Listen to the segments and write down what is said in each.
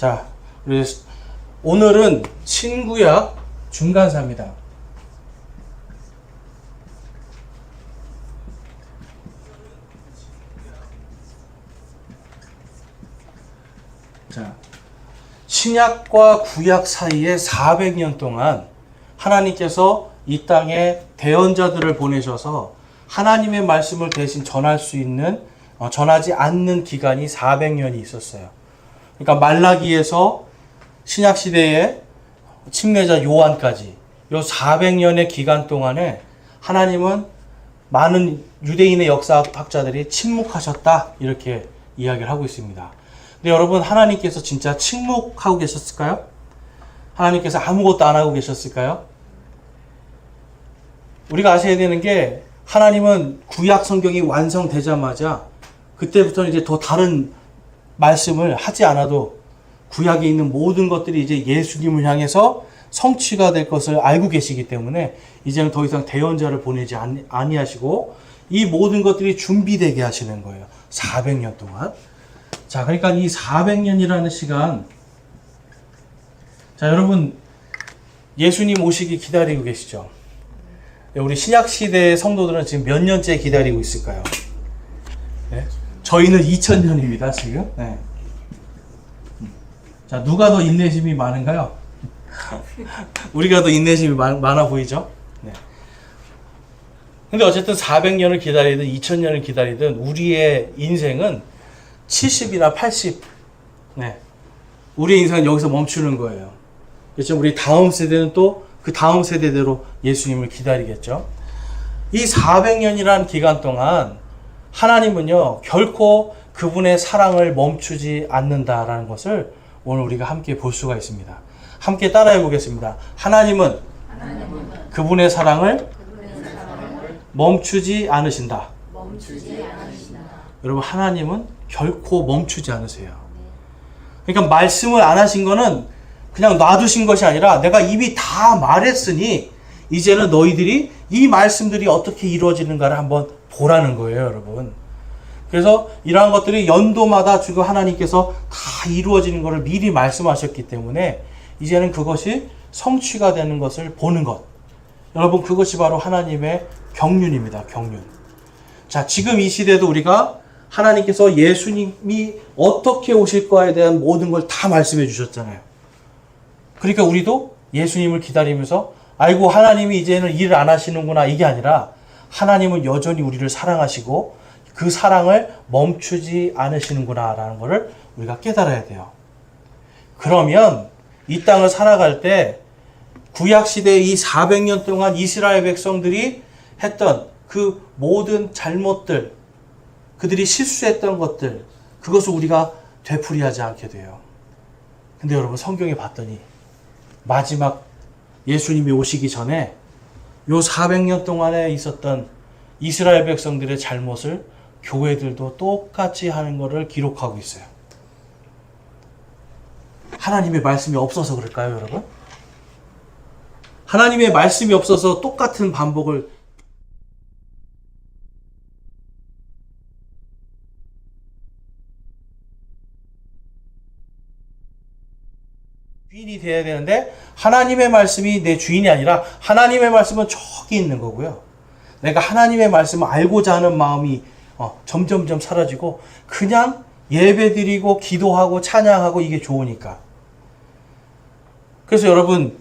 자, 우리 오늘은 신구약 중간사입니다. 자, 신약과 구약 사이에 400년 동안 하나님께서 이 땅에 대언자들을 보내셔서 하나님의 말씀을 대신 전할 수 있는 전하지 않는 기간이 400년이 있었어요. 그러니까 말라기에서 신약 시대의 침례자 요한까지 요 400년의 기간 동안에 하나님은 많은 유대인의 역사학자들이 침묵하셨다 이렇게 이야기를 하고 있습니다. 근데 여러분, 하나님께서 진짜 침묵하고 계셨을까요? 하나님께서 아무것도 안 하고 계셨을까요? 우리가 아셔야 되는 게, 하나님은 구약 성경이 완성되자마자 그때부터는 이제 더 다른 말씀을 하지 않아도 구약에 있는 모든 것들이 이제 예수님을 향해서 성취가 될 것을 알고 계시기 때문에 이제는 더 이상 대언자를 보내지 아니하시고 이 모든 것들이 준비되게 하시는 거예요. 400년 동안. 자, 그러니까 이 400년이라는 시간, 자, 여러분, 예수님 오시기 기다리고 계시죠? 우리 신약시대의 성도들은 지금 몇 년째 기다리고 있을까요? 네? 저희는 2000년입니다, 지금. 네. 자, 누가 더 인내심이 많은가요? 우리가 더 인내심이 많아 보이죠? 네. 근데 어쨌든 400년을 기다리든 2000년을 기다리든 우리의 인생은 70이나 80. 네. 우리의 인생은 여기서 멈추는 거예요. 그렇죠? 우리 다음 세대는 또 그 다음 세대대로 예수님을 기다리겠죠. 이 400년이라는 기간 동안 하나님은요, 결코 그분의 사랑을 멈추지 않는다라는 것을 오늘 우리가 함께 볼 수가 있습니다. 함께 따라해 보겠습니다. 하나님은 그분의 사랑을 멈추지 않으신다. 여러분, 하나님은 결코 멈추지 않으세요. 그러니까 말씀을 안 하신 거는 그냥 놔두신 것이 아니라 내가 이미 다 말했으니 이제는 너희들이 이 말씀들이 어떻게 이루어지는가를 한번 보라는 거예요, 여러분. 그래서 이러한 것들이 연도마다 지금 하나님께서 다 이루어지는 것을 미리 말씀하셨기 때문에 이제는 그것이 성취가 되는 것을 보는 것. 여러분, 그것이 바로 하나님의 경륜입니다, 경륜. 자, 지금 이 시대도 우리가 하나님께서 예수님이 어떻게 오실 거에 대한 모든 걸 다 말씀해 주셨잖아요. 그러니까 우리도 예수님을 기다리면서 아이고, 하나님이 이제는 일을 안 하시는구나, 이게 아니라 하나님은 여전히 우리를 사랑하시고 그 사랑을 멈추지 않으시는구나 라는 것을 우리가 깨달아야 돼요. 그러면 이 땅을 살아갈 때 구약시대의 이 400년 동안 이스라엘 백성들이 했던 그 모든 잘못들, 그들이 실수했던 것들, 그것을 우리가 되풀이하지 않게 돼요. 근데 여러분, 성경에 봤더니 마지막 예수님이 오시기 전에 요 400년 동안에 있었던 이스라엘 백성들의 잘못을 교회들도 똑같이 하는 것을 기록하고 있어요. 하나님의 말씀이 없어서 그럴까요, 여러분? 하나님의 말씀이 없어서 똑같은 반복을 주인이 되어야 되는데 하나님의 말씀이 내 주인이 아니라 하나님의 말씀은 저기 있는 거고요. 내가 하나님의 말씀을 알고자 하는 마음이 점점점 사라지고 그냥 예배드리고 기도하고 찬양하고 이게 좋으니까. 그래서 여러분,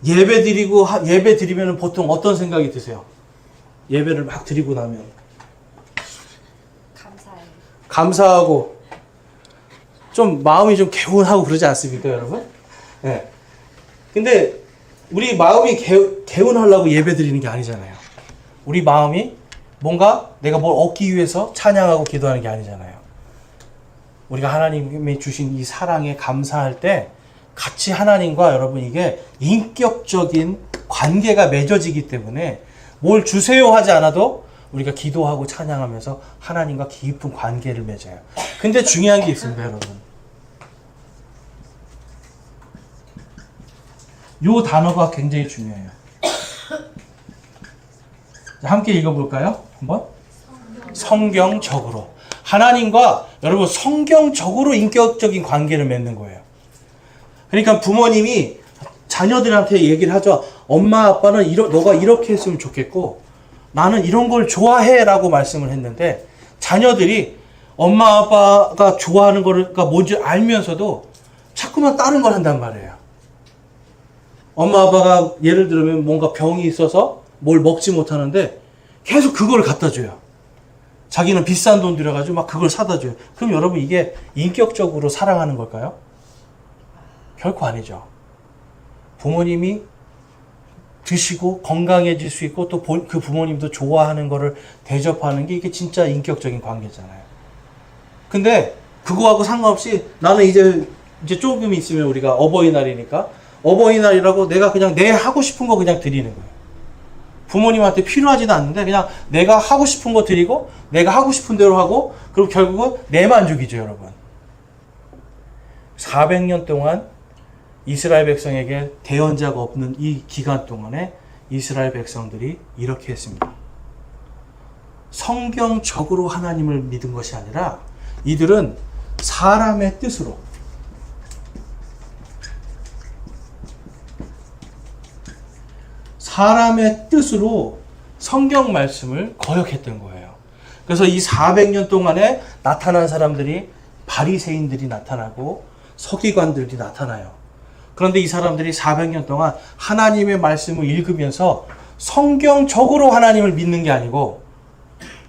예배드리면 보통 어떤 생각이 드세요? 예배를 막 드리고 나면 감사하고 좀 마음이 좀 개운하고 그러지 않습니까, 여러분? 네. 근데 우리 마음이 개운하려고 예배드리는 게 아니잖아요. 우리 마음이 뭔가 내가 뭘 얻기 위해서 찬양하고 기도하는 게 아니잖아요. 우리가 하나님이 주신 이 사랑에 감사할 때 같이 하나님과 여러분 이게 인격적인 관계가 맺어지기 때문에 뭘 주세요 하지 않아도 우리가 기도하고 찬양하면서 하나님과 깊은 관계를 맺어요. 근데 중요한 게 있습니다, 여러분. 요 단어가 굉장히 중요해요. 함께 읽어볼까요? 한번? 성경적으로. 하나님과 여러분 성경적으로 인격적인 관계를 맺는 거예요. 그러니까 부모님이 자녀들한테 얘기를 하죠. 엄마 아빠는 너가 이렇게 했으면 좋겠고 나는 이런 걸 좋아해 라고 말씀을 했는데 자녀들이 엄마 아빠가 좋아하는 거가 뭔지 알면서도 자꾸만 다른 걸 한단 말이에요. 엄마 아빠가 예를 들면 뭔가 병이 있어서 뭘 먹지 못하는데 계속 그걸 갖다 줘요. 자기는 비싼 돈 들여가지고 막 그걸 사다 줘요. 그럼 여러분 이게 인격적으로 사랑하는 걸까요? 결코 아니죠. 부모님이 드시고 건강해질 수 있고 또 그 부모님도 좋아하는 거를 대접하는 게 이게 진짜 인격적인 관계잖아요. 근데 그거하고 상관없이 나는 이제 조금 있으면 우리가 어버이날이니까 어버이날이라고 내가 그냥 내 하고 싶은 거 그냥 드리는 거예요. 부모님한테 필요하지도 않는데 그냥 내가 하고 싶은 거 드리고 내가 하고 싶은 대로 하고 그리고 결국은 내 만족이죠, 여러분. 400년 동안 이스라엘 백성에게 대언자가 없는 이 기간 동안에 이스라엘 백성들이 이렇게 했습니다. 성경적으로 하나님을 믿은 것이 아니라 이들은 사람의 뜻으로 성경 말씀을 거역했던 거예요. 그래서 이 400년 동안에 나타난 사람들이 바리새인들이 나타나고 서기관들이 나타나요. 그런데 이 사람들이 400년 동안 하나님의 말씀을 읽으면서 성경적으로 하나님을 믿는 게 아니고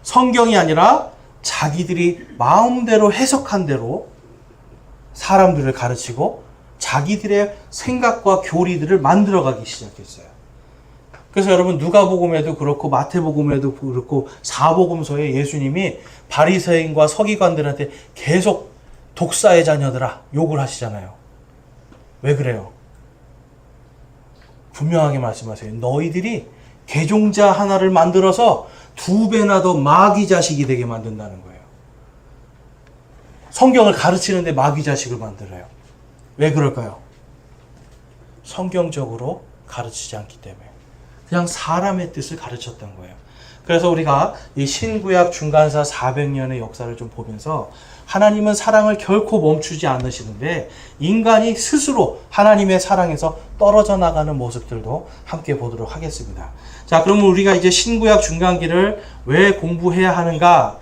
성경이 아니라 자기들이 마음대로 해석한 대로 사람들을 가르치고 자기들의 생각과 교리들을 만들어가기 시작했어요. 그래서 여러분 누가복음에도 그렇고 마태복음에도 그렇고 사복음서에 예수님이 바리새인과 서기관들한테 계속 독사의 자녀들아 욕을 하시잖아요. 왜 그래요? 분명하게 말씀하세요. 너희들이 개종자 하나를 만들어서 2배나 더 마귀 자식이 되게 만든다는 거예요. 성경을 가르치는데 마귀 자식을 만들어요. 왜 그럴까요? 성경적으로 가르치지 않기 때문에. 그냥 사람의 뜻을 가르쳤던 거예요. 그래서 우리가 이 신구약 중간사 400년의 역사를 좀 보면서 하나님은 사랑을 결코 멈추지 않으시는데 인간이 스스로 하나님의 사랑에서 떨어져 나가는 모습들도 함께 보도록 하겠습니다. 자, 그러면 우리가 이제 신구약 중간기를 왜 공부해야 하는가?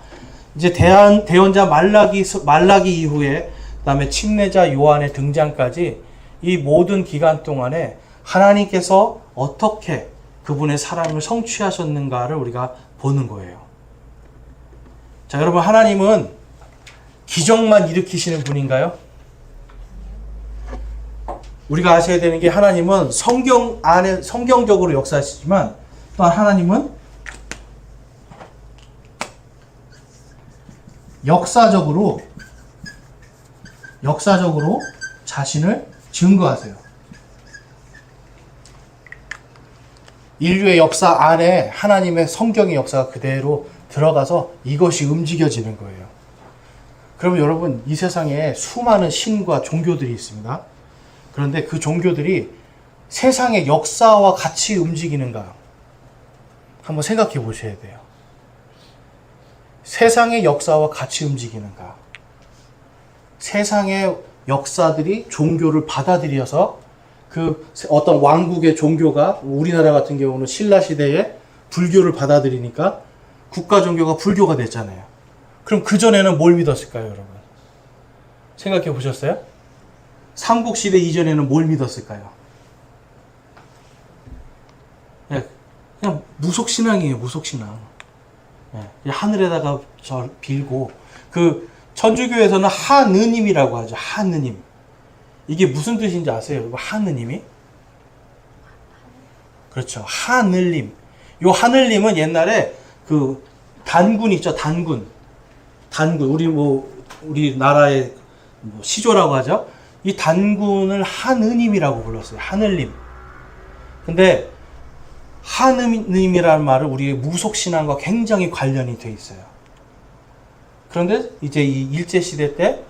이제 대언자 말라기 이후에 그다음에 침례자 요한의 등장까지 이 모든 기간 동안에 하나님께서 어떻게 그분의 사랑을 성취하셨는가를 우리가 보는 거예요. 자, 여러분 하나님은 기적만 일으키시는 분인가요? 우리가 아셔야 되는 게 하나님은 성경 안에 성경적으로 역사하시지만 또한 하나님은 역사적으로 자신을 증거하세요. 인류의 역사 안에 하나님의 성경의 역사가 그대로 들어가서 이것이 움직여지는 거예요. 그러면 여러분 이 세상에 수많은 신과 종교들이 있습니다. 그런데 그 종교들이 세상의 역사와 같이 움직이는가 한번 생각해 보셔야 돼요. 세상의 역사와 같이 움직이는가? 세상의 역사들이 종교를 받아들여서 그 어떤 왕국의 종교가 우리나라 같은 경우는 신라 시대에 불교를 받아들이니까 국가 종교가 불교가 됐잖아요. 그럼 그전에는 뭘 믿었을까요, 여러분? 생각해 보셨어요? 삼국시대 이전에는 뭘 믿었을까요? 그냥 무속신앙이에요, 무속신앙. 하늘에다가 빌고, 그 천주교에서는 하느님이라고 하죠, 하느님. 이게 무슨 뜻인지 아세요, 여러분? 하느님이? 그렇죠, 하늘님. 요 하늘님은 옛날에 그 단군 있죠, 단군. 우리 나라의 시조라고 하죠. 이 단군을 하느님이라고 불렀어요. 하늘님. 근데 하느님이라는 말은 우리의 무속신앙과 굉장히 관련이 돼 있어요. 그런데 이제 이 일제시대 때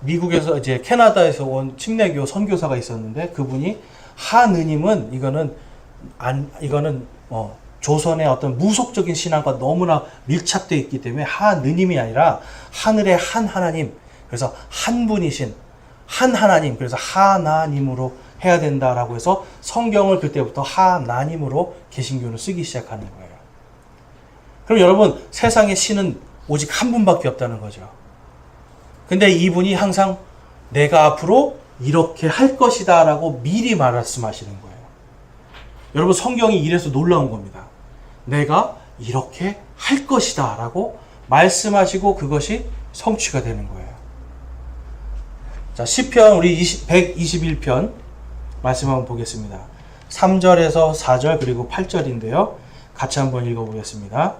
미국에서 이제 캐나다에서 온 침례교 선교사가 있었는데 그분이 하느님은 이거는 조선의 어떤 무속적인 신앙과 너무나 밀착되어 있기 때문에 하느님이 아니라 하늘의 한 하나님, 그래서 한 분이신 한 하나님, 그래서 하나님으로 해야 된다라고 해서 성경을 그때부터 하나님으로 개신교는 쓰기 시작하는 거예요. 그럼 여러분, 세상에 신은 오직 한 분밖에 없다는 거죠. 근데 이분이 항상 내가 앞으로 이렇게 할 것이다 라고 미리 말씀하시는 거예요. 여러분, 성경이 이래서 놀라운 겁니다. 내가 이렇게 할 것이다 라고 말씀하시고 그것이 성취가 되는 거예요. 자, 시편 우리 121편 말씀 한번 보겠습니다. 3절에서 4절 그리고 8절인데요. 같이 한번 읽어보겠습니다.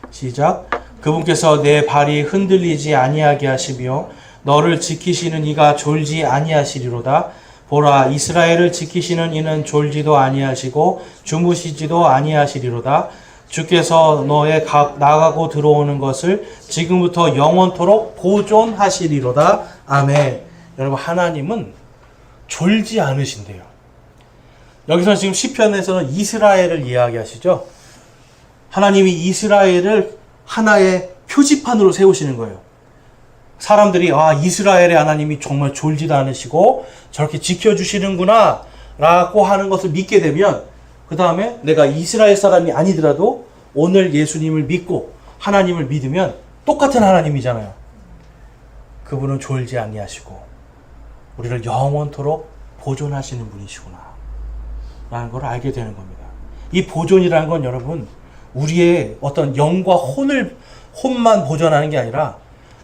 시작. 그분께서 내 발이 흔들리지 아니하게 하시며 너를 지키시는 이가 졸지 아니하시리로다. 보라, 이스라엘을 지키시는 이는 졸지도 아니하시고 주무시지도 아니하시리로다. 주께서 너의 나가고 들어오는 것을 지금부터 영원토록 보존하시리로다. 아멘. 여러분, 하나님은 졸지 않으신대요. 여기서 지금 시편에서는 이스라엘을 이야기하시죠. 하나님이 이스라엘을 하나의 표지판으로 세우시는 거예요. 사람들이 이스라엘의 하나님이 정말 졸지도 않으시고 저렇게 지켜주시는구나 라고 하는 것을 믿게 되면 그 다음에 내가 이스라엘 사람이 아니더라도 오늘 예수님을 믿고 하나님을 믿으면 똑같은 하나님이잖아요. 그분은 졸지 아니하시고 우리를 영원토록 보존하시는 분이시구나 라는 걸 알게 되는 겁니다. 이 보존이라는 건 여러분, 우리의 어떤 영과 혼만 보존하는 게 아니라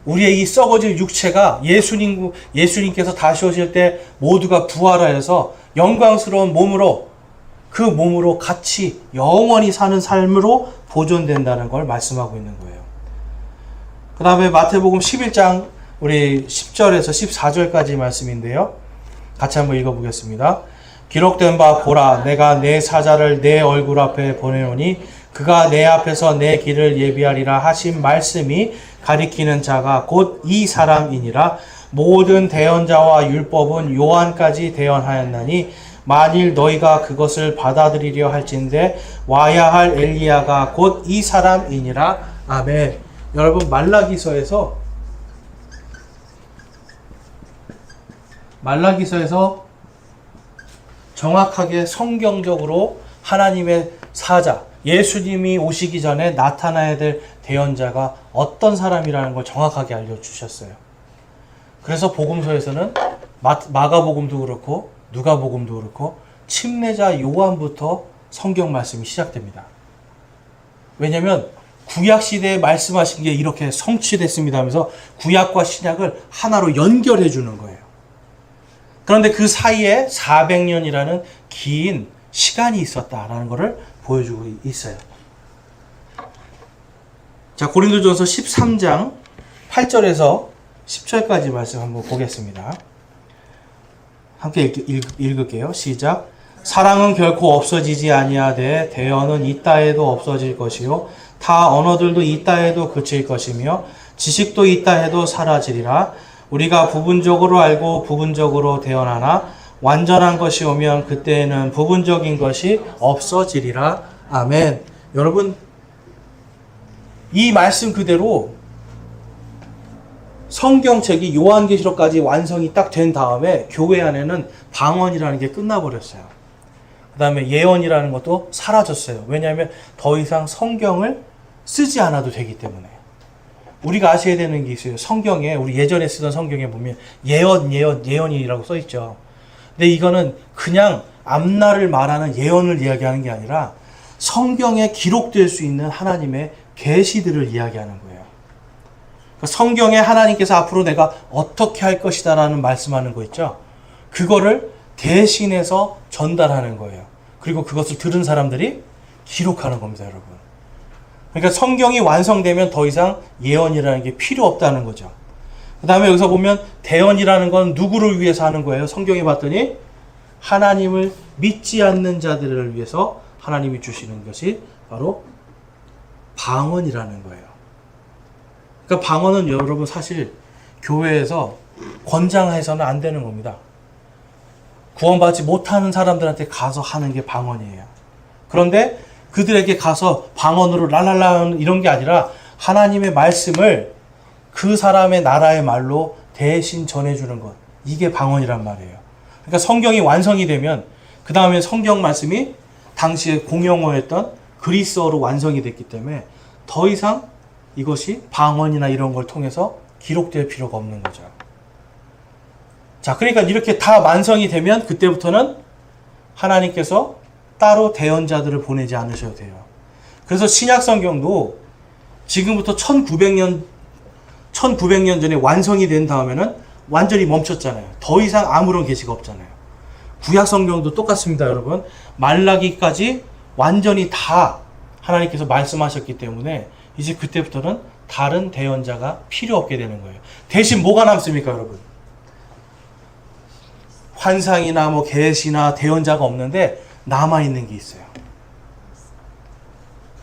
우리의 이 썩어질 육체가 예수님께서 다시 오실 때 모두가 부활하여서 영광스러운 몸으로, 그 몸으로 같이 영원히 사는 삶으로 보존된다는 걸 말씀하고 있는 거예요. 그 다음에 마태복음 11장 우리 10절에서 14절까지 말씀인데요. 같이 한번 읽어보겠습니다. 기록된 바 보라, 내가 내 사자를 내 얼굴 앞에 보내오니 그가 내 앞에서 내 길을 예비하리라 하신 말씀이 가리키는 자가 곧 이 사람이니라. 모든 대언자와 율법은 요한까지 대언하였나니 만일 너희가 그것을 받아들이려 할진대 와야 할 엘리야가 곧 이 사람이니라. 아멘. 여러분, 말라기서에서 정확하게 성경적으로 하나님의 사자, 예수님이 오시기 전에 나타나야 될 대언자가 어떤 사람이라는 걸 정확하게 알려주셨어요. 그래서 복음서에서는 마가복음도 그렇고 누가복음도 그렇고 침례자 요한부터 성경 말씀이 시작됩니다. 왜냐하면 구약시대에 말씀하신 게 이렇게 성취됐습니다 하면서 구약과 신약을 하나로 연결해 주는 거예요. 그런데 그 사이에 400년이라는 긴 시간이 있었다라는 것을 보여주고 있어요. 자, 고린도전서 13장 8절에서 10절까지 말씀 한번 보겠습니다. 함께 읽을게요. 시작. 사랑은 결코 없어지지 아니하되 대언은 있다해도 없어질 것이요 타 언어들도 있다해도 그칠 것이며 지식도 있다해도 사라지리라. 우리가 부분적으로 알고 부분적으로 대언하나 완전한 것이 오면 그때에는 부분적인 것이 없어지리라. 아멘. 여러분, 이 말씀 그대로 성경책이 요한계시록까지 완성이 딱 된 다음에 교회 안에는 방언이라는 게 끝나버렸어요. 그 다음에 예언이라는 것도 사라졌어요. 왜냐하면 더 이상 성경을 쓰지 않아도 되기 때문에. 우리가 아셔야 되는 게 있어요. 성경에, 우리 예전에 쓰던 성경에 보면 예언이라고 써있죠. 근데 이거는 그냥 앞날을 말하는 예언을 이야기하는 게 아니라 성경에 기록될 수 있는 하나님의 계시들을 이야기하는 거예요. 성경에 하나님께서 앞으로 내가 어떻게 할 것이다 라는 말씀하는 거 있죠. 그거를 대신해서 전달하는 거예요. 그리고 그것을 들은 사람들이 기록하는 겁니다, 여러분. 그러니까 성경이 완성되면 더 이상 예언이라는 게 필요 없다는 거죠. 그 다음에 여기서 보면 대언이라는 건 누구를 위해서 하는 거예요? 성경에 봤더니 하나님을 믿지 않는 자들을 위해서 하나님이 주시는 것이 바로 방언이라는 거예요. 그러니까 방언은 여러분 사실 교회에서 권장해서는 안 되는 겁니다. 구원받지 못하는 사람들한테 가서 하는 게 방언이에요. 그런데 그들에게 가서 방언으로 랄랄라 이런 게 아니라 하나님의 말씀을 그 사람의 나라의 말로 대신 전해주는 것. 이게 방언이란 말이에요. 그러니까 성경이 완성이 되면 그 다음에 성경 말씀이 당시에 공용어였던 그리스어로 완성이 됐기 때문에 더 이상 이것이 방언이나 이런 걸 통해서 기록될 필요가 없는 거죠. 자, 그러니까 이렇게 다 완성이 되면 그때부터는 하나님께서 따로 대언자들을 보내지 않으셔도 돼요. 그래서 신약 성경도 지금부터 1900년 전에 완성이 된 다음에는 완전히 멈췄잖아요. 더 이상 아무런 계시가 없잖아요. 구약 성경도 똑같습니다, 여러분. 말라기까지 완전히 다 하나님께서 말씀하셨기 때문에 이제 그때부터는 다른 대언자가 필요 없게 되는 거예요. 대신 뭐가 남습니까, 여러분? 환상이나 뭐 계시나 대언자가 없는데 남아있는 게 있어요.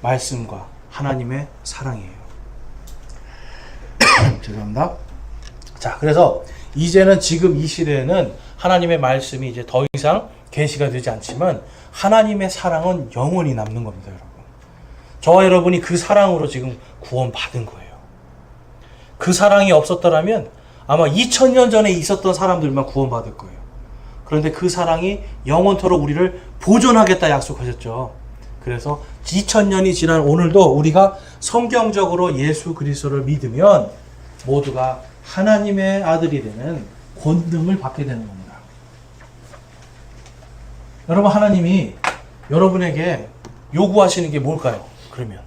말씀과 하나님의 사랑이에요. 죄송합니다. 자, 그래서 이제는 지금 이 시대에는 하나님의 말씀이 이제 더 이상 계시가 되지 않지만 하나님의 사랑은 영원히 남는 겁니다, 여러분. 저와 여러분이 그 사랑으로 지금 구원받은 거예요. 그 사랑이 없었더라면 아마 2000년 전에 있었던 사람들만 구원받을 거예요. 그런데 그 사랑이 영원토록 우리를 보존하겠다 약속하셨죠. 그래서 2000년이 지난 오늘도 우리가 성경적으로 예수 그리스도를 믿으면 모두가 하나님의 아들이 되는 권능을 받게 되는 겁니다. 여러분, 하나님이 여러분에게 요구하시는 게 뭘까요? 그러면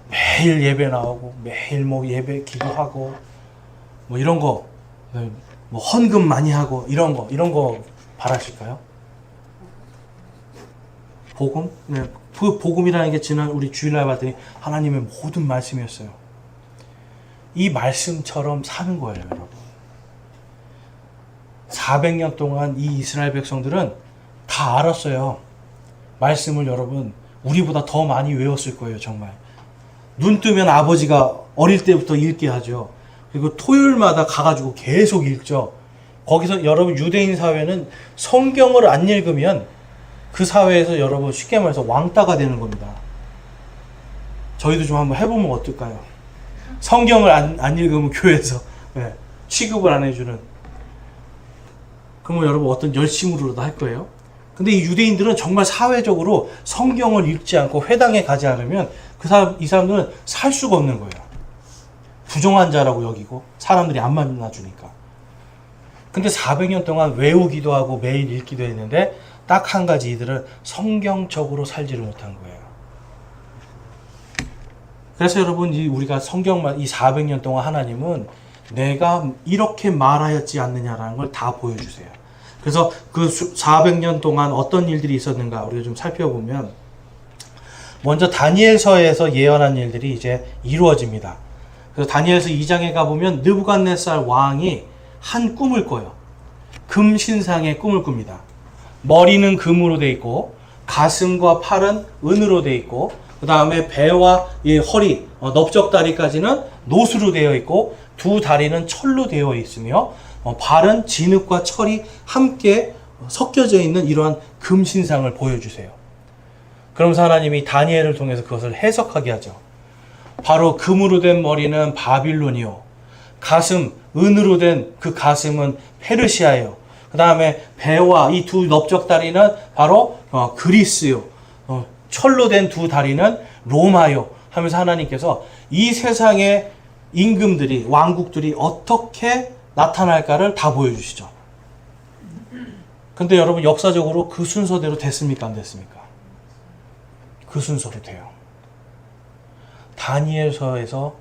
매일 예배 나오고 매일 뭐 예배 기도하고 뭐 이런 거, 뭐 헌금 많이 하고 이런 거 바라실까요? 복음? 네. 그 복음이라는 게 지난 우리 주일날 봤더니 하나님의 모든 말씀이었어요. 이 말씀처럼 사는 거예요, 여러분. 400년 동안 이 이스라엘 백성들은 다 알았어요. 말씀을 여러분, 우리보다 더 많이 외웠을 거예요, 정말. 눈 뜨면 아버지가 어릴 때부터 읽게 하죠. 그리고 토요일마다 가가지고 계속 읽죠. 거기서 여러분, 유대인 사회는 성경을 안 읽으면 그 사회에서 여러분 쉽게 말해서 왕따가 되는 겁니다. 저희도 좀 한번 해보면 어떨까요? 성경을 안 읽으면 교회에서 취급을 안 해주는. 그러면 여러분 어떤 열심으로라도 할 거예요. 근데 이 유대인들은 정말 사회적으로 성경을 읽지 않고 회당에 가지 않으면 이 사람들은 살 수가 없는 거예요. 부정한 자라고 여기고 사람들이 안 만나주니까. 근데 400년 동안 외우기도 하고 매일 읽기도 했는데 딱 한 가지, 이들은 성경적으로 살지를 못한 거예요. 그래서 여러분, 우리가 성경만 이 400년 동안 하나님은 내가 이렇게 말하였지 않느냐라는 걸 다 보여주세요. 그래서 그 400년 동안 어떤 일들이 있었는가 우리가 좀 살펴보면, 먼저 다니엘서에서 예언한 일들이 이제 이루어집니다. 그래서 다니엘서 2장에 가보면 느부갓네살 왕이 한 꿈을 꿔요. 금신상의 꿈을 꿉니다. 머리는 금으로 돼 있고 가슴과 팔은 은으로 돼 있고 그 다음에 배와 이 허리, 넓적다리까지는 노수로 되어 있고 두 다리는 철로 되어 있으며 발은 진흙과 철이 함께 섞여져 있는 이러한 금신상을 보여주세요. 그러면서 하나님이 다니엘을 통해서 그것을 해석하게 하죠. 바로 금으로 된 머리는 바빌론이요, 가슴, 은으로 된 그 가슴은 페르시아예요. 그 다음에 배와 이 두 넓적다리는 바로 그리스요, 철로 된 두 다리는 로마요 하면서 하나님께서 이 세상의 임금들이, 왕국들이 어떻게 나타날까를 다 보여주시죠. 근데 여러분, 역사적으로 그 순서대로 됐습니까? 안 됐습니까? 그 순서로 돼요. 다니엘서에서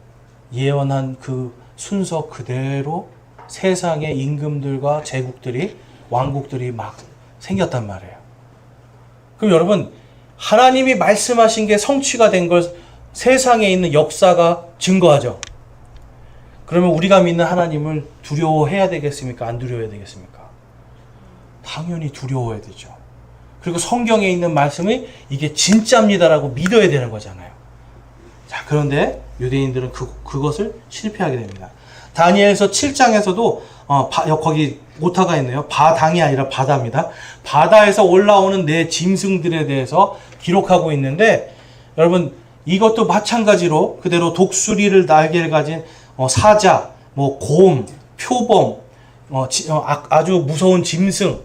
예언한 그 순서 그대로 세상의 임금들과 제국들이, 왕국들이 막 생겼단 말이에요. 그럼 여러분, 하나님이 말씀하신 게 성취가 된 걸 세상에 있는 역사가 증거하죠. 그러면 우리가 믿는 하나님을 두려워해야 되겠습니까? 안 두려워해야 되겠습니까? 당연히 두려워해야 되죠. 그리고 성경에 있는 말씀이 이게 진짜입니다라고 믿어야 되는 거잖아요. 자, 그런데 유대인들은 그것을 실패하게 됩니다. 다니엘서 7장에서도 거기 오타가 있네요. 바당이 아니라 바다입니다. 바다에서 올라오는 내 짐승들에 대해서 기록하고 있는데, 여러분 이것도 마찬가지로 그대로 독수리를 날개를 가진 사자, 곰, 표범, 아주 무서운 짐승,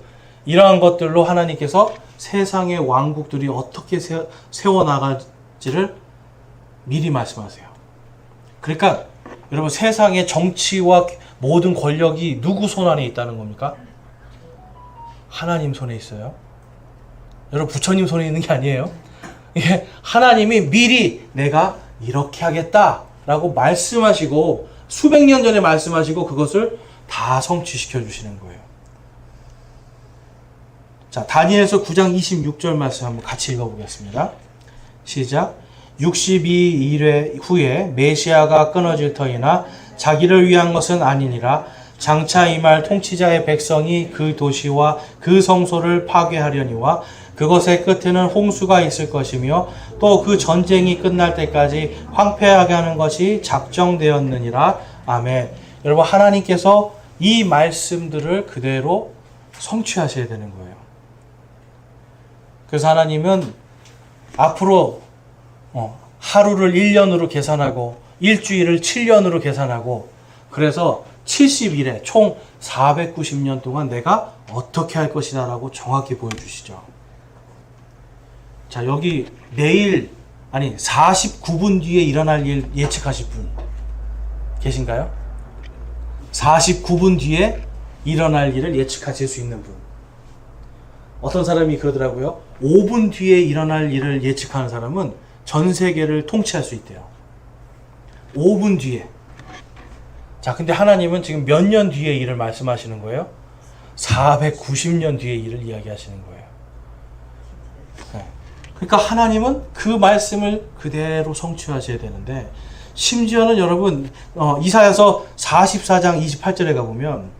이러한 것들로 하나님께서 세상의 왕국들이 어떻게 세워나갈지를 미리 말씀하세요. 그러니까 여러분, 세상의 정치와 모든 권력이 누구 손 안에 있다는 겁니까? 하나님 손에 있어요. 여러분, 부처님 손에 있는 게 아니에요. 하나님이 미리 내가 이렇게 하겠다라고 말씀하시고, 수백 년 전에 말씀하시고 그것을 다 성취시켜 주시는 거예요. 자, 다니엘서 9장 26절 말씀 한번 같이 읽어보겠습니다. 시작. 62일 후에 메시아가 끊어질 터이나 자기를 위한 것은 아니니라. 장차 임할 통치자의 백성이 그 도시와 그 성소를 파괴하려니와 그것의 끝에는 홍수가 있을 것이며 또 그 전쟁이 끝날 때까지 황폐하게 하는 것이 작정되었느니라. 아멘. 여러분, 하나님께서 이 말씀들을 그대로 성취하셔야 되는 거예요. 그래서 하나님은 앞으로 하루를 1년으로 계산하고 일주일을 7년으로 계산하고, 그래서 70일에 총 490년 동안 내가 어떻게 할 것이다 라고 정확히 보여주시죠. 자, 여기 내일 49분 뒤에 일어날 일 예측하실 분 계신가요? 49분 뒤에 일어날 일을 예측하실 수 있는 분. 어떤 사람이 그러더라고요. 5분 뒤에 일어날 일을 예측하는 사람은 전 세계를 통치할 수 있대요. 5분 뒤에. 자, 근데 하나님은 지금 몇 년 뒤에 일을 말씀하시는 거예요? 490년 뒤에 일을 이야기하시는 거예요. 네. 그러니까 하나님은 그 말씀을 그대로 성취하셔야 되는데, 심지어는 여러분, 이사야서 44장 28절에 가보면,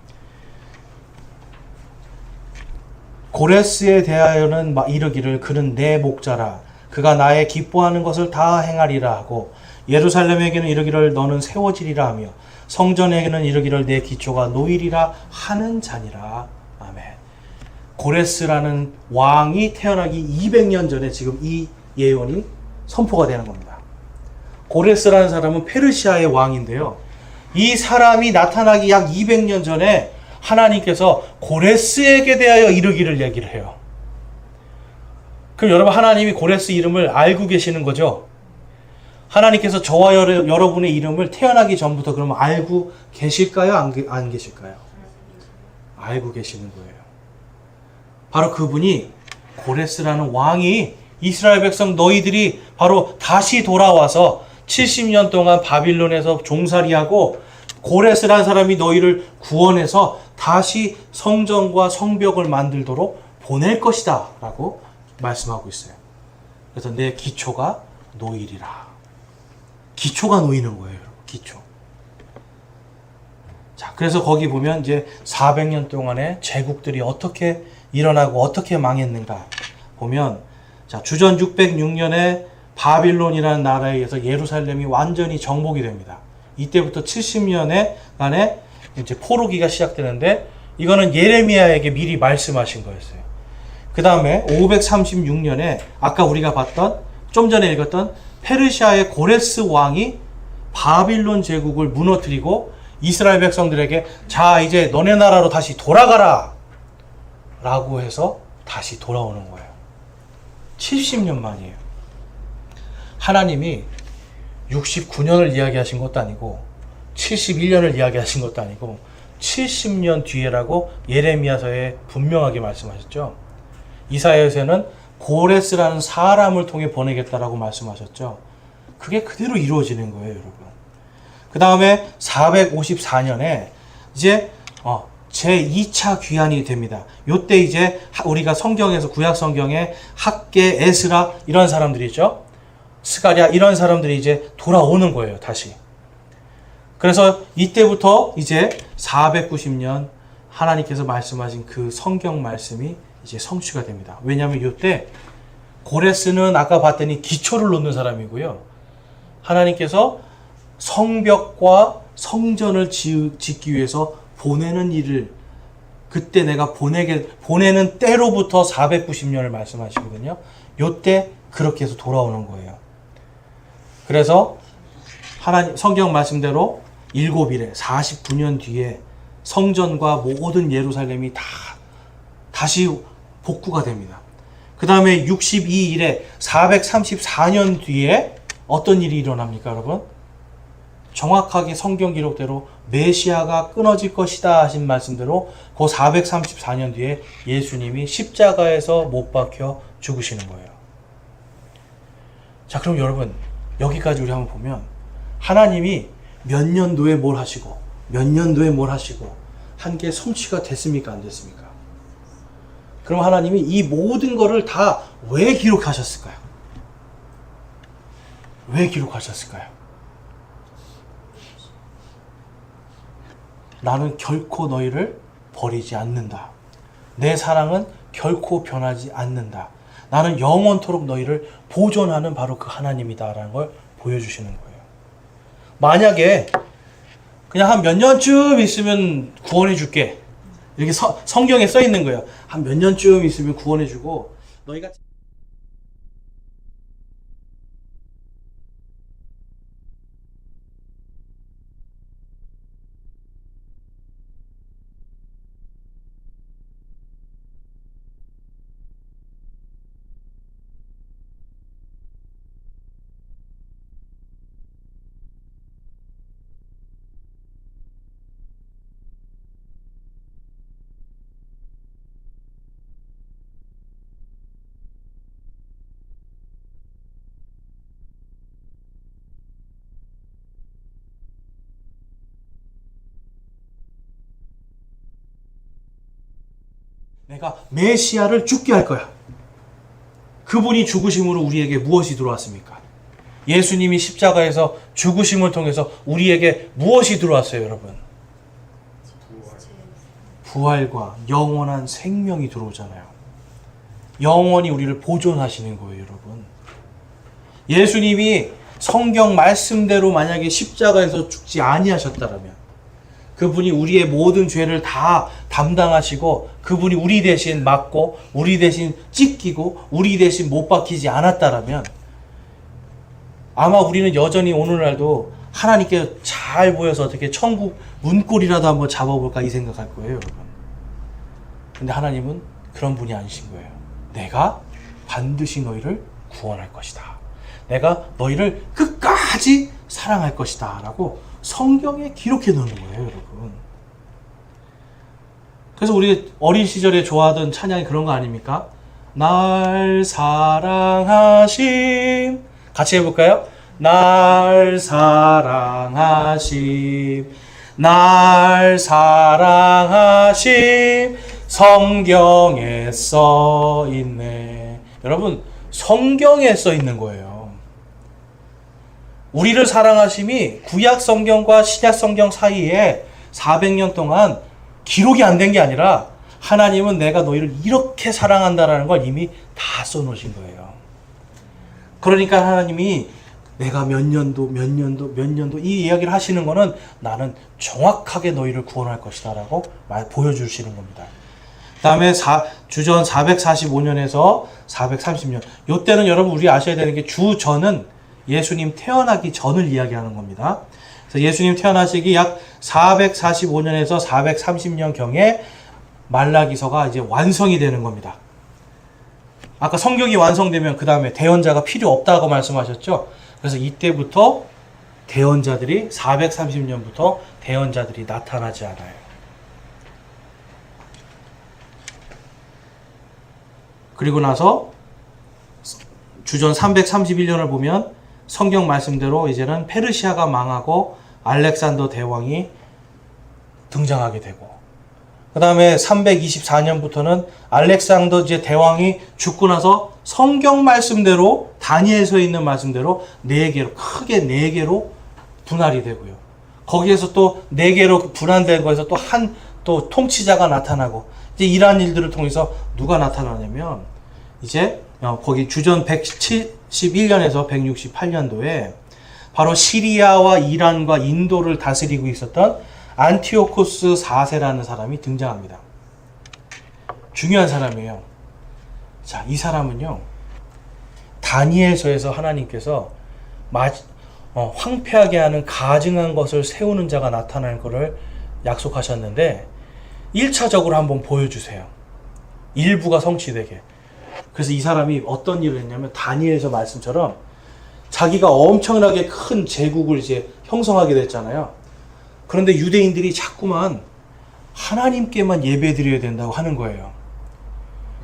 고레스에 대하여는 이르기를 그는 내 목자라, 그가 나의 기뻐하는 것을 다 행하리라 하고, 예루살렘에게는 이르기를 너는 세워지리라 하며, 성전에게는 이르기를 내 기초가 놓이리라 하는 자니라. 아멘. 고레스라는 왕이 태어나기 200년 전에 지금 이 예언이 선포가 되는 겁니다. 고레스라는 사람은 페르시아의 왕인데요. 이 사람이 나타나기 약 200년 전에 하나님께서 고레스에게 대하여 이르기를 얘기를 해요. 그럼 여러분, 하나님이 고레스 이름을 알고 계시는 거죠? 하나님께서 저와 여러분의 이름을 태어나기 전부터 그러면 알고 계실까요? 안 계실까요? 알고 계시는 거예요. 바로 그분이, 고레스라는 왕이 이스라엘 백성 너희들이 바로 다시 돌아와서 70년 동안 바빌론에서 종살이하고, 고레스라는 사람이 너희를 구원해서 다시 성전과 성벽을 만들도록 보낼 것이다 라고 말씀하고 있어요. 그래서 내 기초가 놓이리라. 기초가 놓이는 거예요. 기초. 자, 그래서 거기 보면 이제 400년 동안의 제국들이 어떻게 일어나고 어떻게 망했는가 보면, 자, 주전 606년에 바빌론이라는 나라에 의해서 예루살렘이 완전히 정복이 됩니다. 이때부터 70년간의 이제 포로기가 시작되는데, 이거는 예레미야에게 미리 말씀하신 거였어요. 그 다음에 536년에 아까 우리가 봤던, 좀 전에 읽었던 페르시아의 고레스 왕이 바빌론 제국을 무너뜨리고 이스라엘 백성들에게 자, 이제 너네 나라로 다시 돌아가라 라고 해서 다시 돌아오는 거예요. 70년 만이에요. 하나님이 69년을 이야기하신 것도 아니고 71년을 이야기하신 것도 아니고 70년 뒤에라고 예레미야서에 분명하게 말씀하셨죠. 이사야서에는 고레스라는 사람을 통해 보내겠다라고 말씀하셨죠. 그게 그대로 이루어지는 거예요, 여러분. 그 다음에 454년에 이제 제2차 귀환이 됩니다. 요때 이제 우리가 성경에서, 구약 성경에 학계, 에스라 이런 사람들이 있죠. 스가랴 이런 사람들이 이제 돌아오는 거예요, 다시. 그래서 이때부터 이제 490년 하나님께서 말씀하신 그 성경 말씀이 이제 성취가 됩니다. 왜냐하면 이때 고레스는 아까 봤더니 기초를 놓는 사람이고요. 하나님께서 성벽과 성전을 짓기 위해서 보내는 일을, 그때 내가 보내는 때로부터 490년을 말씀하시거든요. 요때 그렇게 해서 돌아오는 거예요. 그래서 하나님 성경 말씀대로 7일에 49년 뒤에 성전과 모든 예루살렘이 다시 복구가 됩니다. 그 다음에 62일에 434년 뒤에 어떤 일이 일어납니까, 여러분? 정확하게 성경 기록대로 메시아가 끊어질 것이다 하신 말씀대로 그 434년 뒤에 예수님이 십자가에서 못 박혀 죽으시는 거예요. 자, 그럼 여러분, 여기까지 우리 한번 보면 하나님이 몇 년도에 뭘 하시고 몇 년도에 뭘 하시고 한 게 성취가 됐습니까, 안 됐습니까? 그럼 하나님이 이 모든 거를 다 왜 기록하셨을까요? 왜 기록하셨을까요? 나는 결코 너희를 버리지 않는다. 내 사랑은 결코 변하지 않는다. 나는 영원토록 너희를 보존하는 바로 그 하나님이다라는 걸 보여주시는 거예요. 만약에 그냥 한 몇 년쯤 있으면 구원해 줄게, 이렇게 성경에 써 있는 거예요. 한 몇 년쯤 있으면 구원해 주고 너희가 내가 메시아를 죽게 할 거야. 그분이 죽으심으로 우리에게 무엇이 들어왔습니까? 예수님이 십자가에서 죽으심을 통해서 우리에게 무엇이 들어왔어요, 여러분? 부활과 영원한 생명이 들어오잖아요. 영원히 우리를 보존하시는 거예요, 여러분. 예수님이 성경 말씀대로 만약에 십자가에서 죽지 아니하셨다면 그분이 우리의 모든 죄를 다 담당하시고 그분이 우리 대신 맞고 우리 대신 찢기고 우리 대신 못 박히지 않았다라면 아마 우리는 여전히 오늘날도 하나님께 잘 보여서 어떻게 천국 문고리라도 한번 잡아볼까 이 생각할 거예요, 여러분. 근데 하나님은 그런 분이 아니신 거예요. 내가 반드시 너희를 구원할 것이다. 내가 너희를 끝까지 사랑할 것이다 라고 성경에 기록해 놓는 거예요, 여러분. 그래서 우리 어린 시절에 좋아하던 찬양이 그런 거 아닙니까? 날 사랑하심. 같이 해볼까요? 날 사랑하심. 날 사랑하심. 성경에 써 있네. 여러분, 성경에 써 있는 거예요. 우리를 사랑하심이 구약 성경과 신약 성경 사이에 400년 동안 기록이 안 된 게 아니라 하나님은 내가 너희를 이렇게 사랑한다라는 걸 이미 다 써놓으신 거예요. 그러니까 하나님이 내가 몇 년도 이 이야기를 하시는 거는 나는 정확하게 너희를 구원할 것이다 라고 보여주시는 겁니다. 그 다음에 주전 445년에서 430년, 이때는 여러분 우리 아셔야 되는 게 주전은 예수님 태어나기 전을 이야기하는 겁니다. 그래서 예수님 태어나시기 약 445년에서 430년 경에 말라기서가 이제 완성이 되는 겁니다. 아까 성경이 완성되면 그 다음에 대언자가 필요 없다고 말씀하셨죠. 그래서 이때부터 대언자들이 430년부터 대언자들이 나타나지 않아요. 그리고 나서 주전 331년을 보면 성경 말씀대로 이제는 페르시아가 망하고 알렉산더 대왕이 등장하게 되고, 그 다음에 324년부터는 알렉산더 대왕이 죽고 나서 성경 말씀대로 다니엘서에 있는 말씀대로 크게 네 개로 분할이 되고요. 거기에서 또 네 개로 분할된 거에서 또 통치자가 나타나고, 이제 이러한 일들을 통해서 누가 나타나냐면 이제 거기 주전 171년에서 168년도에 바로 시리아와 이란과 인도를 다스리고 있었던 안티오코스 4세라는 사람이 등장합니다. 중요한 사람이에요. 자, 이 사람은요, 다니엘서에서 하나님께서 황폐하게 하는 가증한 것을 세우는 자가 나타날 것을 약속하셨는데 1차적으로 한번 보여주세요. 일부가 성취되게. 그래서 이 사람이 어떤 일을 했냐면 다니엘서 말씀처럼 자기가 엄청나게 큰 제국을 이제 형성하게 됐잖아요. 그런데 유대인들이 자꾸만 하나님께만 예배드려야 된다고 하는 거예요.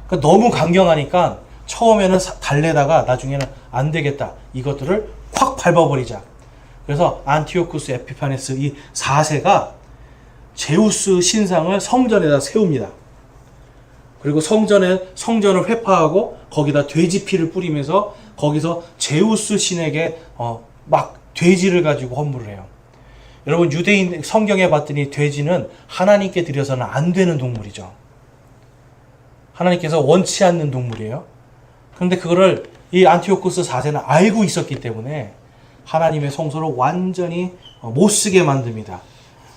그러니까 너무 강경하니까 처음에는 달래다가 나중에는 안 되겠다. 이것들을 확 밟아버리자. 그래서 안티오쿠스 에피파네스 이 4세가 제우스 신상을 성전에다 세웁니다. 그리고 성전을 회파하고 거기다 돼지 피를 뿌리면서 거기서 제우스 신에게 막 돼지를 가지고 헌물을 해요. 여러분, 유대인 성경에 봤더니 돼지는 하나님께 드려서는 안 되는 동물이죠. 하나님께서 원치 않는 동물이에요. 그런데 그거를 이 안티오쿠스 4세는 알고 있었기 때문에 하나님의 성소를 완전히 못 쓰게 만듭니다.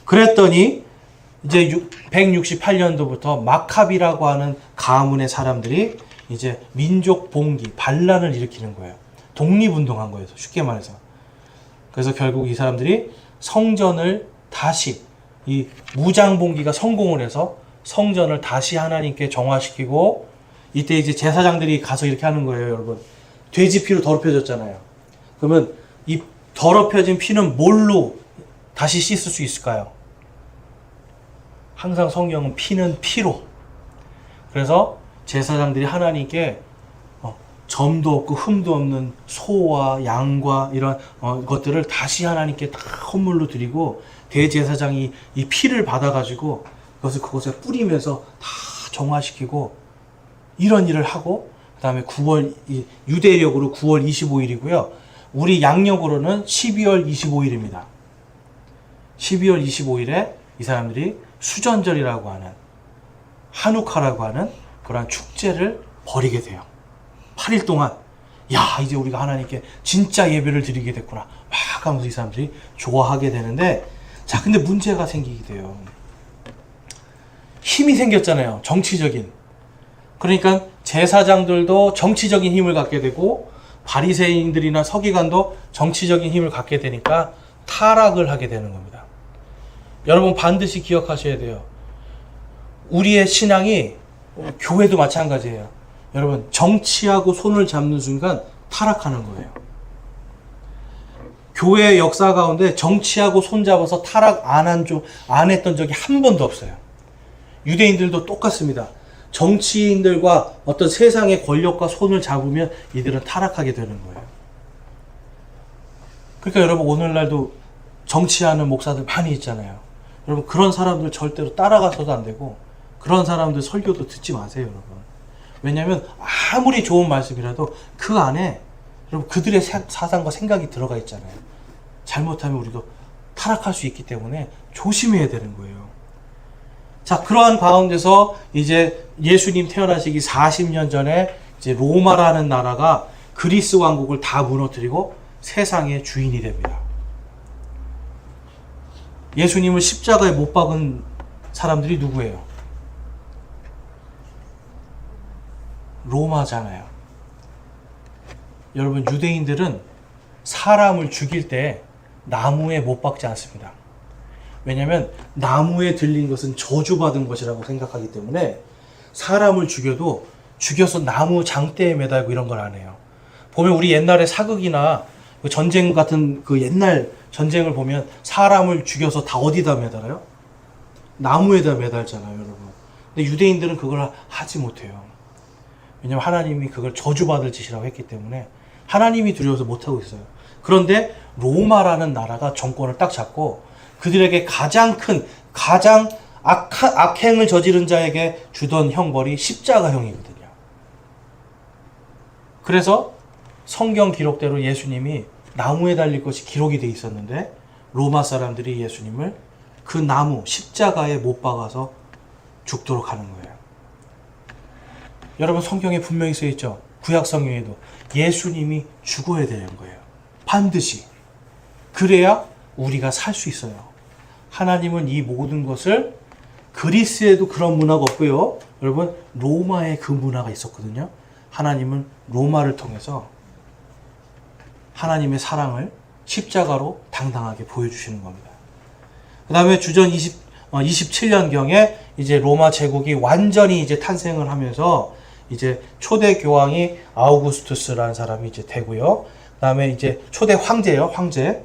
그랬더니 이제 168년도부터 마카비라고 하는 가문의 사람들이 이제 민족 봉기, 반란을 일으키는 거예요. 독립운동한 거예요. 쉽게 말해서. 그래서 결국 이 사람들이 성전을 다시, 이 무장봉기가 성공을 해서 성전을 다시 하나님께 정화시키고, 이때 이제 제사장들이 가서 이렇게 하는 거예요, 여러분. 돼지 피로 더럽혀졌잖아요. 그러면 이 더럽혀진 피는 뭘로 다시 씻을 수 있을까요? 항상 성경은 피는 피로. 그래서 제사장들이 하나님께 점도 없고 흠도 없는 소와 양과 이런 것들을 다시 하나님께 다 헌물로 드리고, 대제사장이 이 피를 받아가지고 그것에 뿌리면서 다 정화시키고, 이런 일을 하고, 그 다음에 유대력으로 9월 25일이고요. 우리 양력으로는 12월 25일입니다. 12월 25일에 이 사람들이 수전절이라고 하는, 한우카라고 하는 그러한 축제를 벌이게 돼요. 8일 동안, 야, 이제 우리가 하나님께 진짜 예배를 드리게 됐구나 막 하면서 이 사람들이 좋아하게 되는데, 자, 근데 문제가 생기게 돼요. 힘이 생겼잖아요. 정치적인. 그러니까 제사장들도 정치적인 힘을 갖게 되고, 바리새인들이나 서기관도 정치적인 힘을 갖게 되니까 타락을 하게 되는 겁니다. 여러분, 반드시 기억하셔야 돼요. 우리의 신앙이, 교회도 마찬가지예요. 여러분, 정치하고 손을 잡는 순간 타락하는 거예요. 교회의 역사 가운데 정치하고 손잡아서 타락 안 했던 적이 한 번도 없어요. 유대인들도 똑같습니다. 정치인들과 어떤 세상의 권력과 손을 잡으면 이들은 타락하게 되는 거예요. 그러니까 여러분, 오늘날도 정치하는 목사들 많이 있잖아요. 여러분, 그런 사람들 절대로 따라가서도 안 되고, 그런 사람들 설교도 듣지 마세요, 여러분. 왜냐하면 아무리 좋은 말씀이라도 그 안에 여러분 그들의 사상과 생각이 들어가 있잖아요. 잘못하면 우리도 타락할 수 있기 때문에 조심해야 되는 거예요. 자, 그러한 가운데서 이제 예수님 태어나시기 40년 전에 이제 로마라는 나라가 그리스 왕국을 다 무너뜨리고 세상의 주인이 됩니다. 예수님을 십자가에 못 박은 사람들이 누구예요? 로마잖아요. 여러분, 유대인들은 사람을 죽일 때 나무에 못 박지 않습니다. 왜냐하면 나무에 들린 것은 저주받은 것이라고 생각하기 때문에 사람을 죽여서 나무 장대에 매달고 이런 걸 안 해요. 보면 우리 옛날에 사극이나 전쟁 같은 그 옛날 전쟁을 보면 사람을 죽여서 다 어디다 매달아요? 나무에다 매달잖아요, 여러분. 근데 유대인들은 그걸 하지 못해요. 왜냐하면 하나님이 그걸 저주받을 짓이라고 했기 때문에 하나님이 두려워서 못하고 있어요. 그런데 로마라는 나라가 정권을 딱 잡고 그들에게 가장 악행을 저지른 자에게 주던 형벌이 십자가형이거든요. 그래서 성경 기록대로 예수님이 나무에 달릴 것이 기록이 돼 있었는데 로마 사람들이 예수님을 그 나무 십자가에 못 박아서 죽도록 하는 거예요. 여러분, 성경에 분명히 써 있죠. 구약 성경에도 예수님이 죽어야 되는 거예요. 반드시. 그래야 우리가 살 수 있어요. 하나님은 이 모든 것을, 그리스에도 그런 문화가 없고요. 여러분, 로마에 그 문화가 있었거든요. 하나님은 로마를 통해서 하나님의 사랑을 십자가로 당당하게 보여주시는 겁니다. 그 다음에 주전 27년경에 이제 로마 제국이 완전히 이제 탄생을 하면서 이제 초대 교황이 아우구스투스라는 사람이 이제 되고요. 그 다음에 이제 초대 황제예요, 황제.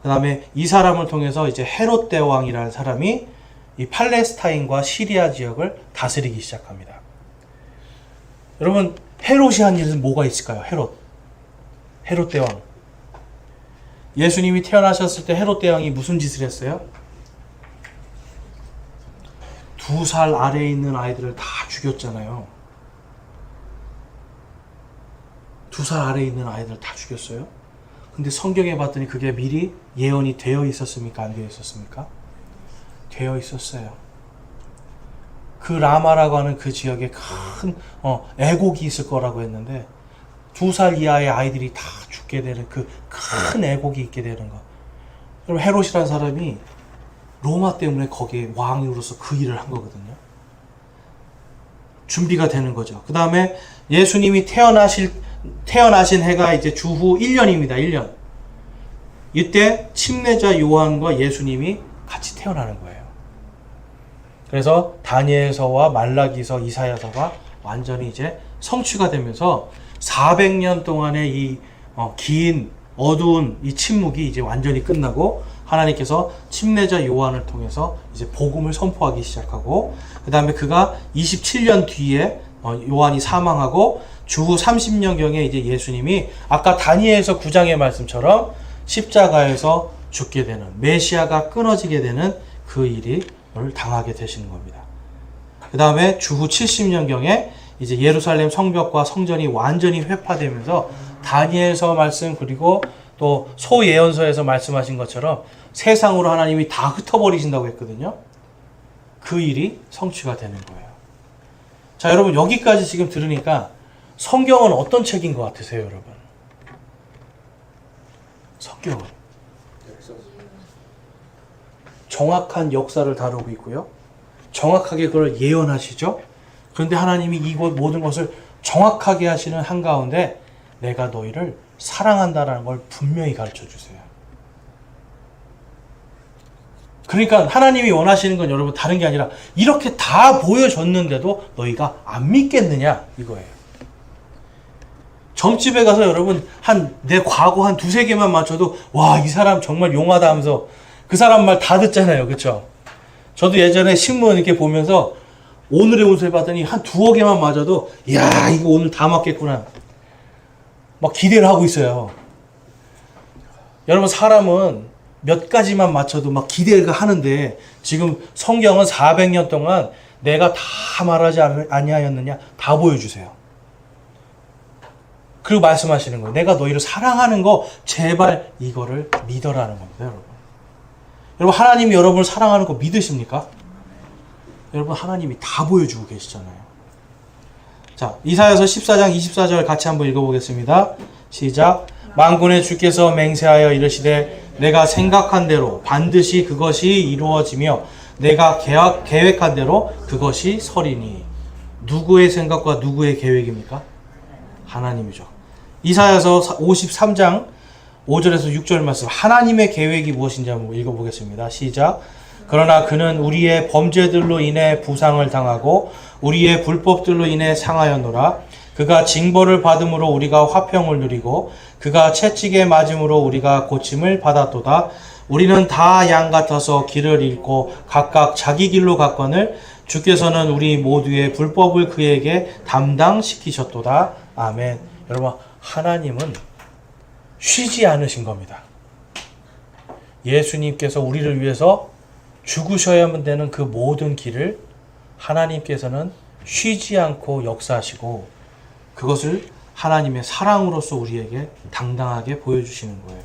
그 다음에 이 사람을 통해서 이제 헤롯 대왕이라는 사람이 이 팔레스타인과 시리아 지역을 다스리기 시작합니다. 여러분, 헤롯이 한 일은 뭐가 있을까요? 헤롯 대왕. 예수님이 태어나셨을 때 헤롯 대왕이 무슨 짓을 했어요? 2살 아래에 있는 아이들을 다 죽였잖아요. 2살 아래에 있는 아이들을 다 죽였어요. 근데 성경에 봤더니 그게 미리 예언이 되어 있었습니까? 안 되어 있었습니까? 되어 있었어요. 그 라마라고 하는 그 지역에 큰 애곡이 있을 거라고 했는데 2살 이하의 아이들이 다 죽게 되는 그 큰 애곡이 있게 되는 거. 그럼 헤롯이라는 사람이 로마 때문에 거기에 왕으로서 그 일을 한 거거든요. 준비가 되는 거죠. 그 다음에 예수님이 태어나신 해가 이제 주후 1년입니다. 1년. 이때 침례자 요한과 예수님이 같이 태어나는 거예요. 그래서 다니엘서와 말라기서, 이사야서가 완전히 이제 성취가 되면서 400년 동안의 이 긴 어두운 이 침묵이 이제 완전히 끝나고 하나님께서 침례자 요한을 통해서 이제 복음을 선포하기 시작하고, 그 다음에 그가 27년 뒤에 요한이 사망하고 주후 30년경에 이제 예수님이 아까 다니엘서 9장의 말씀처럼 십자가에서 죽게 되는, 메시아가 끊어지게 되는 그 일을 당하게 되시는 겁니다. 그 다음에 주후 70년경에 이제 예루살렘 성벽과 성전이 완전히 회파되면서 다니엘서 말씀, 그리고 또 소예언서에서 말씀하신 것처럼 세상으로 하나님이 다 흩어버리신다고 했거든요. 그 일이 성취가 되는 거예요. 자, 여러분, 여기까지 지금 들으니까 성경은 어떤 책인 것 같으세요, 여러분? 성경은 정확한 역사를 다루고 있고요. 정확하게 그걸 예언하시죠. 그런데 하나님이 이곳 모든 것을 정확하게 하시는 한가운데 내가 너희를 사랑한다라는 걸 분명히 가르쳐 주세요. 그러니까 하나님이 원하시는 건 여러분 다른 게 아니라 이렇게 다 보여줬는데도 너희가 안 믿겠느냐 이거예요. 점집에 가서 여러분 내 과거 한 2-3개만 맞춰도 와, 이 사람 정말 용하다 하면서 그 사람 말 다 듣잖아요. 그렇죠? 저도 예전에 신문 이렇게 보면서 오늘의 운세 봤더니 한 2-3개만 맞아도 야, 이거 오늘 다 맞겠구나 막 기대를 하고 있어요. 여러분, 사람은 몇 가지만 맞춰도 막 기대가 하는데 지금 성경은 400년 동안 내가 다 말하지 아니하였느냐 다 보여주세요. 그리고 말씀하시는 거예요. 내가 너희를 사랑하는 거 제발 이거를 믿어라는 겁니다. 여러분, 하나님이 여러분을 사랑하는 거 믿으십니까? 여러분, 하나님이 다 보여주고 계시잖아요. 자, 이사야서 14장 24절 같이 한번 읽어보겠습니다. 시작. 만군의 주께서 맹세하여 이르시되 내가 생각한 대로 반드시 그것이 이루어지며 내가 계획한 대로 그것이 서리니. 누구의 생각과 누구의 계획입니까? 하나님이죠. 이사야서 53장 5절에서 6절 말씀, 하나님의 계획이 무엇인지 한번 읽어보겠습니다. 시작. 그러나 그는 우리의 범죄들로 인해 부상을 당하고 우리의 불법들로 인해 상하였노라. 그가 징벌을 받음으로 우리가 화평을 누리고 그가 채찍에 맞음으로 우리가 고침을 받았도다. 우리는 다 양 같아서 길을 잃고 각각 자기 길로 갔거늘 주께서는 우리 모두의 불법을 그에게 담당시키셨도다. 아멘. 여러분, 하나님은 쉬지 않으신 겁니다. 예수님께서 우리를 위해서 죽으셔야만 되는 그 모든 길을 하나님께서는 쉬지 않고 역사하시고 그것을 하나님의 사랑으로서 우리에게 당당하게 보여주시는 거예요.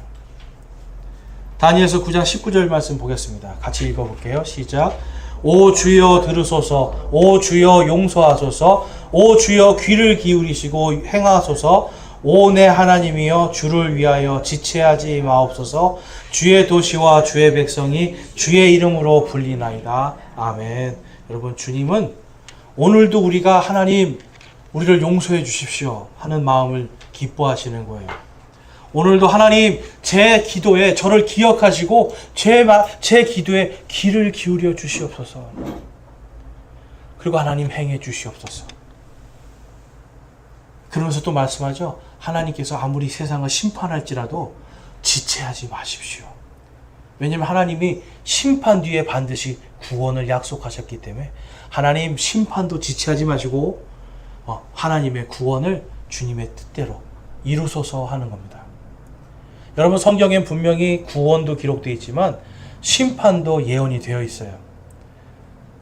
다니엘서 9장 19절 말씀 보겠습니다. 같이 읽어볼게요. 시작. 오 주여 들으소서. 오 주여 용서하소서. 오 주여 귀를 기울이시고 행하소서. 오 내 하나님이여 주를 위하여 지체하지 마옵소서. 주의 도시와 주의 백성이 주의 이름으로 불리나이다. 아멘. 여러분, 주님은 오늘도 우리가 하나님 우리를 용서해 주십시오 하는 마음을 기뻐하시는 거예요. 오늘도 하나님 제 기도에 저를 기억하시고 제 기도에 귀를 기울여 주시옵소서. 그리고 하나님 행해 주시옵소서. 그러면서 또 말씀하죠. 하나님께서 아무리 세상을 심판할지라도 지체하지 마십시오. 왜냐하면 하나님이 심판 뒤에 반드시 구원을 약속하셨기 때문에 하나님 심판도 지체하지 마시고 하나님의 구원을 주님의 뜻대로 이루소서 하는 겁니다. 여러분, 성경엔 분명히 구원도 기록되어 있지만 심판도 예언이 되어 있어요.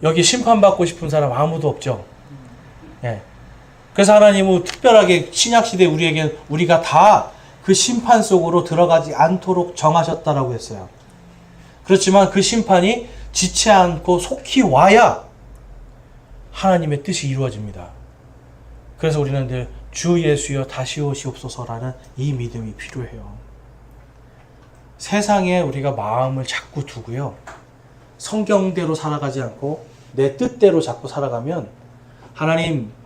여기 심판받고 싶은 사람 아무도 없죠. 예. 그래서 하나님은 특별하게 신약시대 우리가 다 그 심판 속으로 들어가지 않도록 정하셨다라고 했어요. 그렇지만 그 심판이 지체 않고 속히 와야 하나님의 뜻이 이루어집니다. 그래서 우리는 늘 주 예수여 다시 오시옵소서라는 이 믿음이 필요해요. 세상에 우리가 마음을 자꾸 두고요. 성경대로 살아가지 않고 내 뜻대로 자꾸 살아가면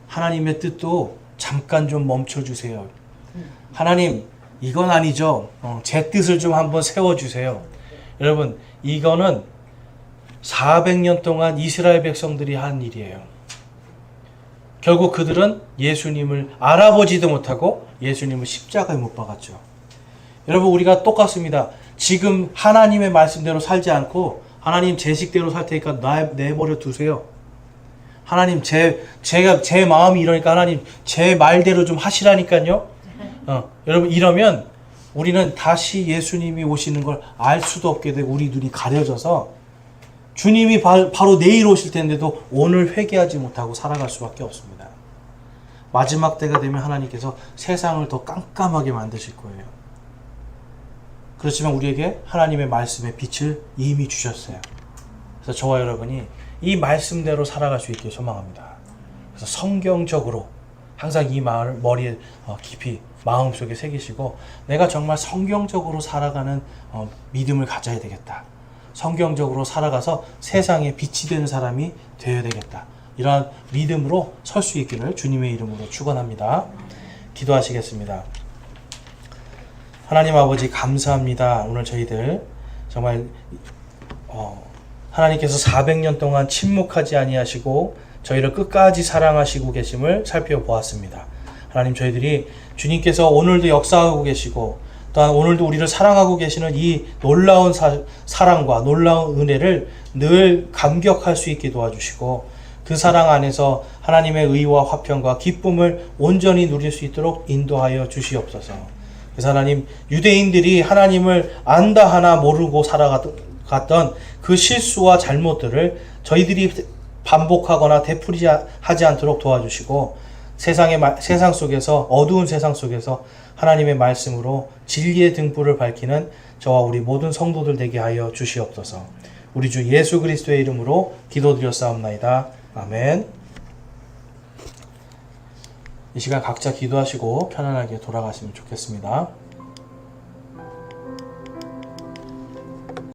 하나님의 뜻도 잠깐 좀 멈춰주세요. 하나님, 이건 아니죠. 제 뜻을 좀 한번 세워주세요. 여러분, 이거는 400년 동안 이스라엘 백성들이 한 일이에요. 결국 그들은 예수님을 알아보지도 못하고 예수님을 십자가에 못 박았죠. 여러분, 우리가 똑같습니다. 지금 하나님의 말씀대로 살지 않고 하나님 제 식대로 살 테니까 내버려 두세요. 하나님 제 마음이 이러니까 하나님 제 말대로 좀 하시라니까요. 여러분, 이러면 우리는 다시 예수님이 오시는 걸 알 수도 없게 되고 우리 눈이 가려져서 주님이 바로 내일 오실 텐데도 오늘 회개하지 못하고 살아갈 수밖에 없습니다. 마지막 때가 되면 하나님께서 세상을 더 깜깜하게 만드실 거예요. 그렇지만 우리에게 하나님의 말씀의 빛을 이미 주셨어요. 그래서 저와 여러분이 이 말씀대로 살아갈 수 있게 소망합니다. 그래서 성경적으로 항상 이 마음을 머리에 깊이 마음속에 새기시고 내가 정말 성경적으로 살아가는 믿음을 가져야 되겠다. 성경적으로 살아가서 세상에 빛이 되는 사람이 되어야 되겠다. 이러한 믿음으로 설 수 있기를 주님의 이름으로 축원합니다. 기도하시겠습니다. 하나님 아버지, 감사합니다. 오늘 저희들 정말 하나님께서 400년 동안 침묵하지 아니하시고 저희를 끝까지 사랑하시고 계심을 살펴보았습니다. 하나님, 저희들이 주님께서 오늘도 역사하고 계시고 또한 오늘도 우리를 사랑하고 계시는 이 놀라운 사랑과 놀라운 은혜를 늘 감격할 수 있게 도와주시고 그 사랑 안에서 하나님의 의와 화평과 기쁨을 온전히 누릴 수 있도록 인도하여 주시옵소서. 그래서 하나님, 유대인들이 하나님을 안다 하나 모르고 살아갔던 그 실수와 잘못들을 저희들이 반복하거나 되풀이하지 않도록 도와주시고 세상 속에서, 어두운 세상 속에서 하나님의 말씀으로 진리의 등불을 밝히는 저와 우리 모든 성도들 되게 하여 주시옵소서. 우리 주 예수 그리스도의 이름으로 기도드렸사옵나이다. 아멘. 이 시간 각자 기도하시고 편안하게 돌아가시면 좋겠습니다.